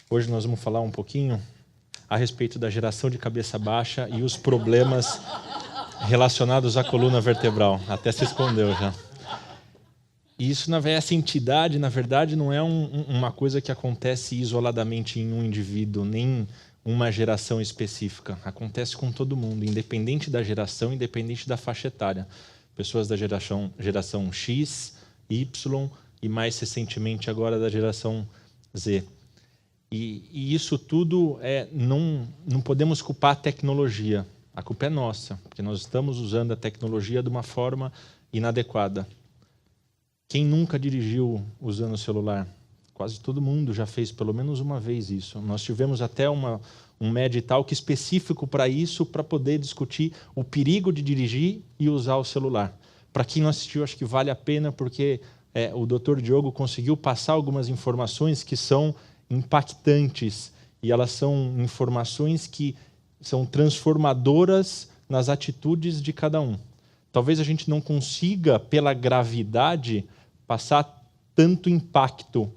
Hoje nós vamos falar um pouquinho a respeito da geração de cabeça baixa e os problemas relacionados à coluna vertebral. Até se escondeu já. E isso, essa entidade, na verdade, não é uma coisa que acontece isoladamente em um indivíduo, nem uma geração específica. Acontece com todo mundo, independente da geração, independente da faixa etária. Pessoas da geração X, Y e mais recentemente agora da geração Z. E isso tudo não podemos culpar a tecnologia. A culpa é nossa, porque nós estamos usando a tecnologia de uma forma inadequada. Quem nunca dirigiu usando o celular? Quase todo mundo já fez pelo menos uma vez isso. Nós tivemos até um Mad Talk específico para isso, para poder discutir o perigo de dirigir e usar o celular. Para quem não assistiu, acho que vale a pena, porque o Dr. Diogo conseguiu passar algumas informações que são impactantes, e elas são informações que são transformadoras nas atitudes de cada um. Talvez a gente não consiga, pela gravidade, passar tanto impacto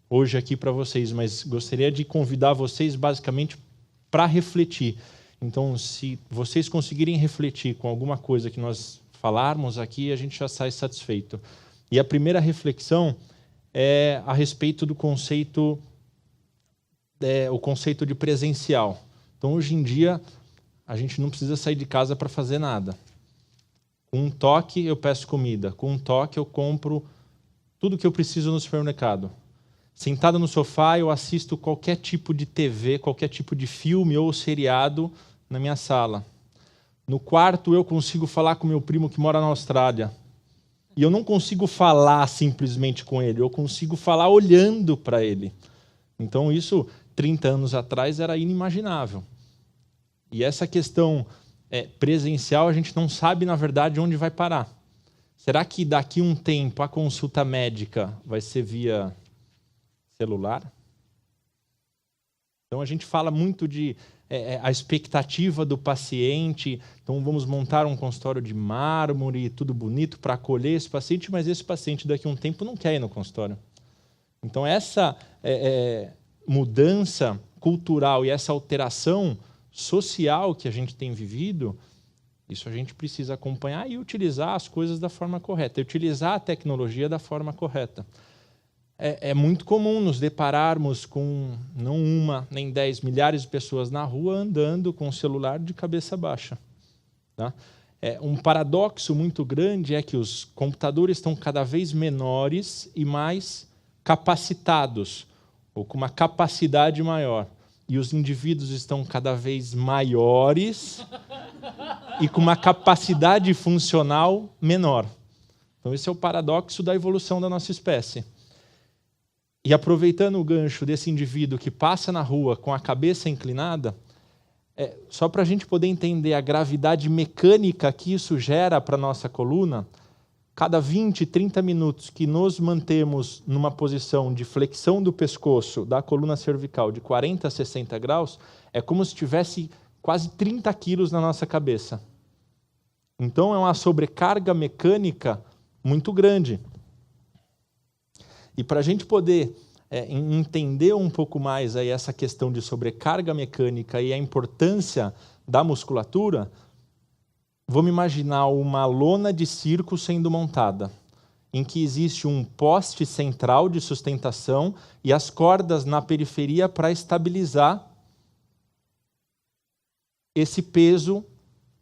hoje aqui para vocês, mas gostaria de convidar vocês basicamente para refletir. Então, se vocês conseguirem refletir com alguma coisa que nós falarmos aqui, a gente já sai satisfeito. E a primeira reflexão é a respeito do conceito de presencial. Então, hoje em dia, a gente não precisa sair de casa para fazer nada. Com um toque, eu peço comida. Com um toque, eu compro tudo que eu preciso no supermercado. Sentado no sofá, eu assisto qualquer tipo de TV, qualquer tipo de filme ou seriado na minha sala. No quarto, eu consigo falar com meu primo que mora na Austrália. E eu não consigo falar simplesmente com ele, eu consigo falar olhando para ele. Então, isso, 30 anos atrás, era inimaginável. E essa questão presencial, a gente não sabe, na verdade, onde vai parar. Será que daqui a um tempo a consulta médica vai ser via celular? Então, a gente fala muito de a expectativa do paciente. Então, vamos montar um consultório de mármore, tudo bonito para acolher esse paciente, mas esse paciente daqui a um tempo não quer ir no consultório. Então, essa mudança cultural e essa alteração social que a gente tem vivido, isso a gente precisa acompanhar e utilizar as coisas da forma correta, utilizar a tecnologia da forma correta. É muito comum nos depararmos com não uma, nem 10, milhares de pessoas na rua andando com o celular de cabeça baixa. Tá? Um paradoxo muito grande é que os computadores estão cada vez menores e mais capacitados, ou com uma capacidade maior. E os indivíduos estão cada vez maiores e com uma capacidade funcional menor. Então, esse é o paradoxo da evolução da nossa espécie. E aproveitando o gancho desse indivíduo que passa na rua com a cabeça inclinada, só para a gente poder entender a gravidade mecânica que isso gera para a nossa coluna, cada 20, 30 minutos que nos mantemos numa posição de flexão do pescoço, da coluna cervical, de 40 a 60 graus, é como se tivesse quase 30 quilos na nossa cabeça. Então, é uma sobrecarga mecânica muito grande. E para a gente poder entender um pouco mais aí essa questão de sobrecarga mecânica e a importância da musculatura, vamos imaginar uma lona de circo sendo montada, em que existe um poste central de sustentação e as cordas na periferia para estabilizar esse peso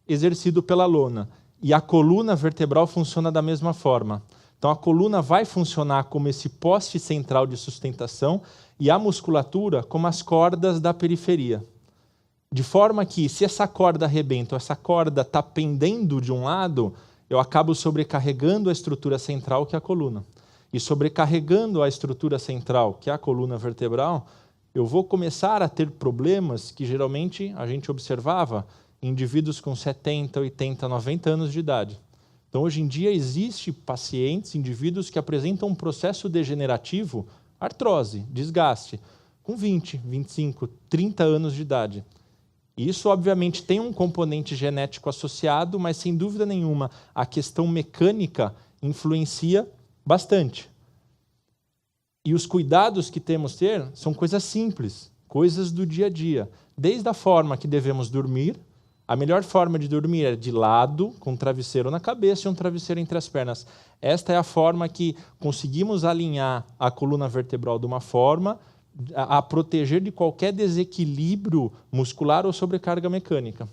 exercido pela lona. E a coluna vertebral funciona da mesma forma. Então, a coluna vai funcionar como esse poste central de sustentação e a musculatura como as cordas da periferia. De forma que, se essa corda arrebenta, ou essa corda está pendendo de um lado, eu acabo sobrecarregando a estrutura central, que é a coluna. E sobrecarregando a estrutura central, que é a coluna vertebral, eu vou começar a ter problemas que geralmente a gente observava em indivíduos com 70, 80, 90 anos de idade. Então, hoje em dia, existem pacientes, indivíduos que apresentam um processo degenerativo, artrose, desgaste, com 20, 25, 30 anos de idade. E isso, obviamente, tem um componente genético associado, mas, sem dúvida nenhuma, a questão mecânica influencia bastante. E os cuidados que temos que ter são coisas simples, coisas do dia a dia. Desde a forma que devemos dormir, a melhor forma de dormir é de lado, com um travesseiro na cabeça e um travesseiro entre as pernas. Esta é a forma que conseguimos alinhar a coluna vertebral de uma forma a proteger de qualquer desequilíbrio muscular ou sobrecarga mecânica.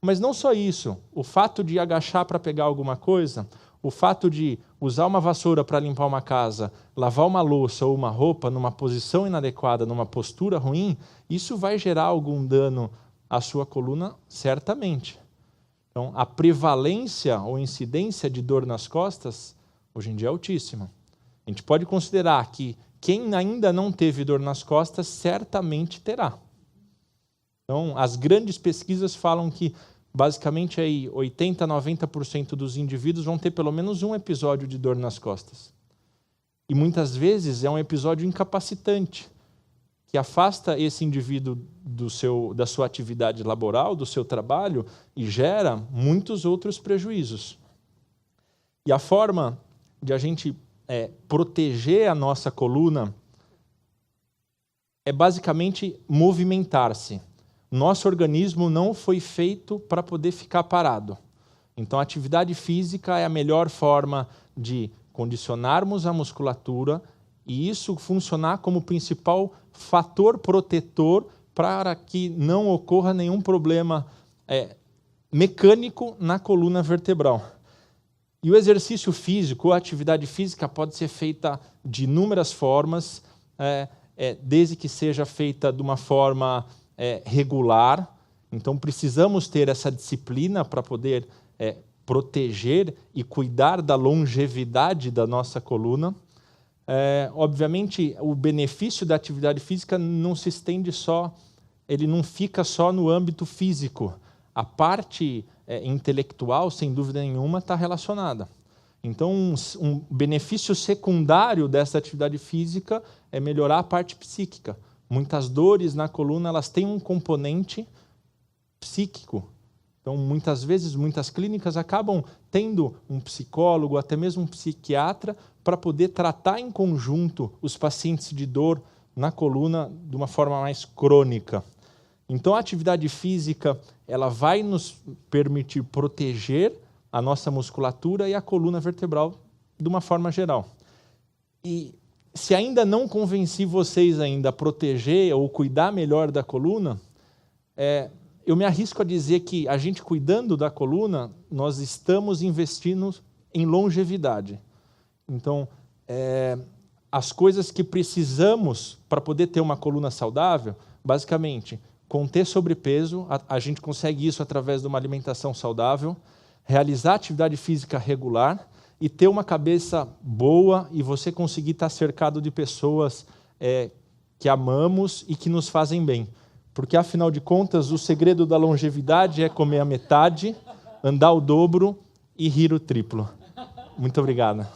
Mas não só isso, o fato de agachar para pegar alguma coisa, o fato de usar uma vassoura para limpar uma casa, lavar uma louça ou uma roupa numa posição inadequada, numa postura ruim, isso vai gerar algum dano à sua coluna, certamente. Então, a prevalência ou incidência de dor nas costas, hoje em dia, é altíssima. A gente pode considerar que quem ainda não teve dor nas costas, certamente terá. Então, as grandes pesquisas falam que, basicamente, aí, 80% a 90% dos indivíduos vão ter pelo menos um episódio de dor nas costas. E muitas vezes é um episódio incapacitante, que afasta esse indivíduo da sua atividade laboral, do seu trabalho, e gera muitos outros prejuízos. E a forma de a gente proteger a nossa coluna é basicamente movimentar-se. Nosso organismo não foi feito para poder ficar parado. Então, a atividade física é a melhor forma de condicionarmos a musculatura e isso funcionar como principal fator protetor para que não ocorra nenhum problema mecânico na coluna vertebral. E o exercício físico, ou a atividade física, pode ser feita de inúmeras formas, desde que seja feita de uma forma regular. Então, precisamos ter essa disciplina para poder proteger e cuidar da longevidade da nossa coluna. Obviamente, o benefício da atividade física não se estende só, ele não fica só no âmbito físico. A parte intelectual, sem dúvida nenhuma, está relacionada. Então, um benefício secundário dessa atividade física é melhorar a parte psíquica. Muitas dores na coluna elas têm um componente psíquico. Então, muitas vezes, muitas clínicas acabam tendo um psicólogo, até mesmo um psiquiatra, para poder tratar em conjunto os pacientes de dor na coluna de uma forma mais crônica. Então, a atividade física ela vai nos permitir proteger a nossa musculatura e a coluna vertebral de uma forma geral. E se ainda não convenci vocês ainda a proteger ou cuidar melhor da coluna, eu me arrisco a dizer que a gente cuidando da coluna, nós estamos investindo em longevidade. Então, as coisas que precisamos para poder ter uma coluna saudável, basicamente, conter sobrepeso, a gente consegue isso através de uma alimentação saudável, realizar atividade física regular e ter uma cabeça boa e você conseguir estar cercado de pessoas que amamos e que nos fazem bem. Porque, afinal de contas, o segredo da longevidade é comer a metade, andar o dobro e rir o triplo. Muito obrigado.